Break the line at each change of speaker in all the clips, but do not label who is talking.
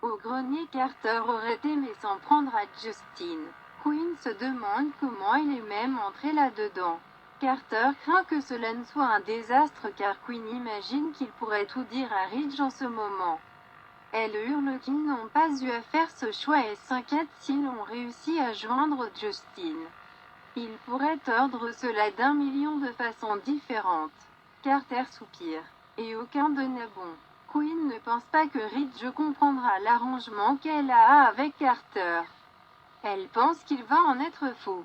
Au grenier, Carter aurait aimé s'en prendre à Justin. Quinn se demande comment il est même entré là-dedans. Carter craint que cela ne soit un désastre car Quinn imagine qu'il pourrait tout dire à Ridge en ce moment. Elle hurle qu'ils n'ont pas eu à faire ce choix et s'inquiète s'ils ont réussi à joindre Justin. Il pourrait tordre cela d'un million de façons différentes. Carter soupire. Et aucun de n'est bon. Quinn ne pense pas que Ridge comprendra l'arrangement qu'elle a avec Carter. Elle pense qu'il va en être fou.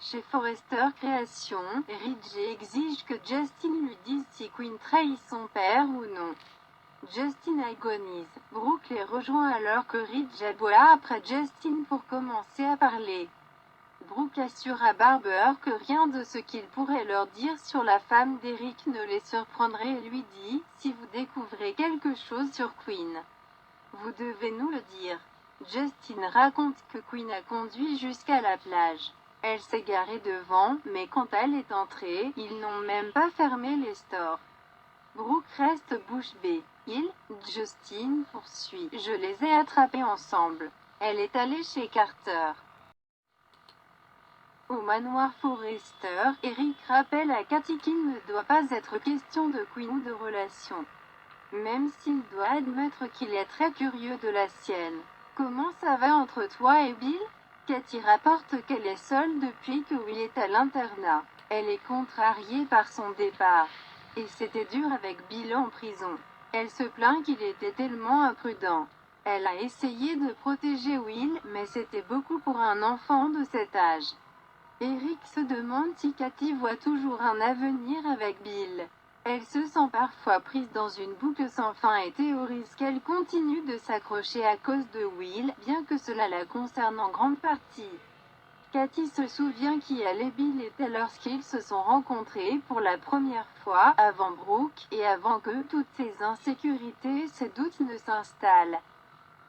Chez Forrester Créations, Ridge exige que Justin lui dise si Quinn trahit son père ou non. Justin agonise. Brooke les rejoint alors que Ridge aboie après Justin pour commencer à parler. Brooke assure à Barber que rien de ce qu'il pourrait leur dire sur la femme d'Eric ne les surprendrait et lui dit « Si vous découvrez quelque chose sur Quinn, vous devez nous le dire ». Justin raconte que Quinn a conduit jusqu'à la plage. Elle s'est garée devant, mais quand elle est entrée, ils n'ont même pas fermé les stores. Brooke reste bouche bée. Justin poursuit. Je les ai attrapés ensemble. Elle est allée chez Carter. Au manoir Forrester, Eric rappelle à Katie qu'il ne doit pas être question de Quinn ou de relation. Même s'il doit admettre qu'il est très curieux de la sienne. Comment ça va entre toi et Bill? Katie rapporte qu'elle est seule depuis que Will est à l'internat. Elle est contrariée par son départ. Et c'était dur avec Bill en prison. Elle se plaint qu'il était tellement imprudent. Elle a essayé de protéger Will, mais c'était beaucoup pour un enfant de cet âge. Eric se demande si Katie voit toujours un avenir avec Bill. Elle se sent parfois prise dans une boucle sans fin et théorise qu'elle continue de s'accrocher à cause de Will, bien que cela la concerne en grande partie. Katie se souvient qui elle et Bill étaient lorsqu'ils se sont rencontrés pour la première fois, avant Brooke, et avant que toutes ces insécurités et ces doutes ne s'installent.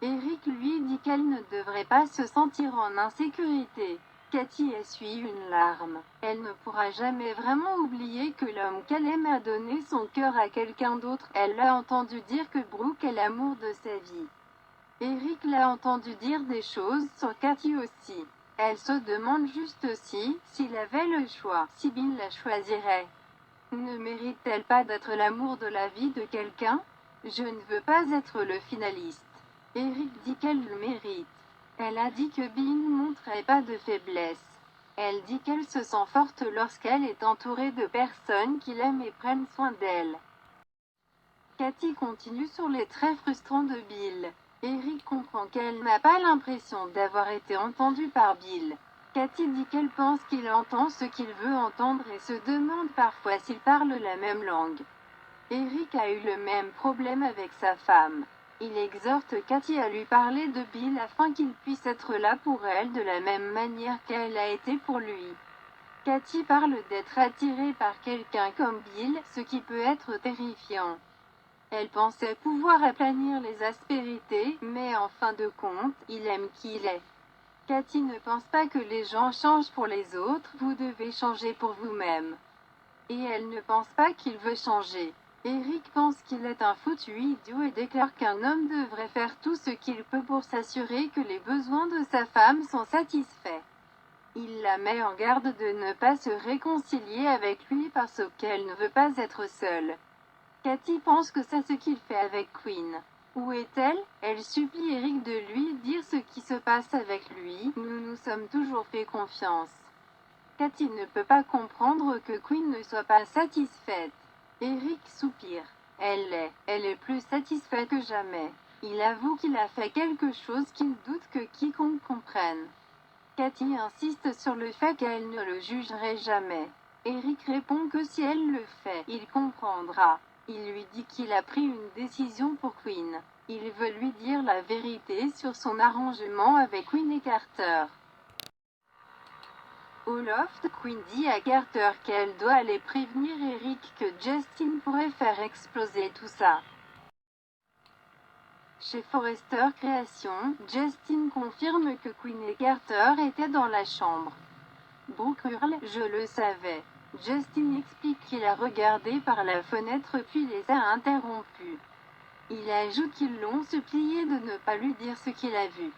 Eric lui dit qu'elle ne devrait pas se sentir en insécurité. Katie essuie une larme. Elle ne pourra jamais vraiment oublier que l'homme qu'elle aime a donné son cœur à quelqu'un d'autre. Elle l'a entendu dire que Brooke est l'amour de sa vie. Eric l'a entendu dire des choses sur Katie aussi. Elle se demande juste s'il avait le choix, si Bill la choisirait. Ne mérite-t-elle pas d'être l'amour de la vie de quelqu'un? Je ne veux pas être le finaliste. Eric dit qu'elle le mérite. Elle a dit que Bill ne montrait pas de faiblesse. Elle dit qu'elle se sent forte lorsqu'elle est entourée de personnes qui l'aiment et prennent soin d'elle. Katie continue sur les traits frustrants de Bill. Eric comprend qu'elle n'a pas l'impression d'avoir été entendue par Bill. Katie dit qu'elle pense qu'il entend ce qu'il veut entendre et se demande parfois s'ils parlent la même langue. Eric a eu le même problème avec sa femme. Il exhorte Katie à lui parler de Bill afin qu'il puisse être là pour elle de la même manière qu'elle a été pour lui. Katie parle d'être attirée par quelqu'un comme Bill, ce qui peut être terrifiant. Elle pensait pouvoir aplanir les aspérités, mais en fin de compte, il aime qui il est. Katie ne pense pas que les gens changent pour les autres, vous devez changer pour vous-même. Et elle ne pense pas qu'il veut changer. Eric pense qu'il est un foutu idiot et déclare qu'un homme devrait faire tout ce qu'il peut pour s'assurer que les besoins de sa femme sont satisfaits. Il la met en garde de ne pas se réconcilier avec lui parce qu'elle ne veut pas être seule. Katie pense que c'est ce qu'il fait avec Quinn. Où est-elle? Elle supplie Eric de lui dire ce qui se passe avec lui. Nous nous sommes toujours fait confiance. Katie ne peut pas comprendre que Quinn ne soit pas satisfaite. Eric soupire. Elle est plus satisfaite que jamais. Il avoue qu'il a fait quelque chose qu'il doute que quiconque comprenne. Katie insiste sur le fait qu'elle ne le jugerait jamais. Eric répond que si elle le fait, il comprendra. Il lui dit qu'il a pris une décision pour Quinn. Il veut lui dire la vérité sur son arrangement avec Quinn et Carter. Au loft, Quinn dit à Carter qu'elle doit aller prévenir Eric que Justin pourrait faire exploser tout ça. Chez Forrester Créations, Justin confirme que Quinn et Carter étaient dans la chambre. Brooke hurle « Je le savais ». Justin explique qu'il a regardé par la fenêtre puis les a interrompus. Il ajoute qu'ils l'ont supplié de ne pas lui dire ce qu'il a vu.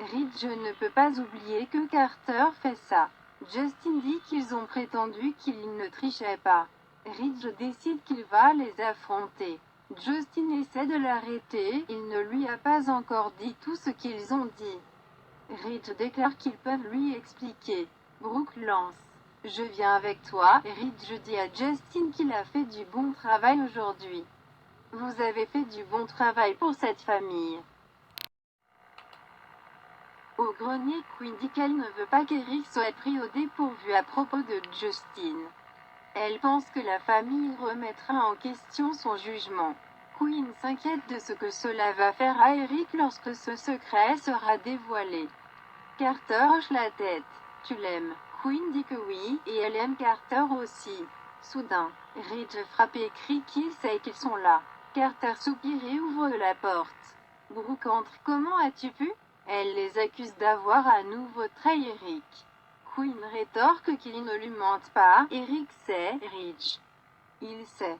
Ridge ne peut pas oublier que Carter fait ça. Justin dit qu'ils ont prétendu qu'il ne trichait pas. Ridge décide qu'il va les affronter. Justin essaie de l'arrêter, il ne lui a pas encore dit tout ce qu'ils ont dit. Ridge déclare qu'ils peuvent lui expliquer. Brooke lance. Je viens avec toi, et Ridge dit à Justin qu'il a fait du bon travail aujourd'hui. Vous avez fait du bon travail pour cette famille. Au grenier, Quinn dit qu'elle ne veut pas qu'Eric soit pris au dépourvu à propos de Justin. Elle pense que la famille remettra en question son jugement. Quinn s'inquiète de ce que cela va faire à Eric lorsque ce secret sera dévoilé. Carter hoche la tête. Tu l'aimes? Quinn dit que oui, et elle aime Carter aussi. Soudain, Ridge frappe et crie qu'il sait qu'ils sont là. Carter soupire et ouvre la porte. Brooke entre. Comment as-tu pu? Elle les accuse d'avoir à nouveau trahi Eric. Quinn rétorque qu'il ne lui mente pas. Eric sait, Ridge. Il sait.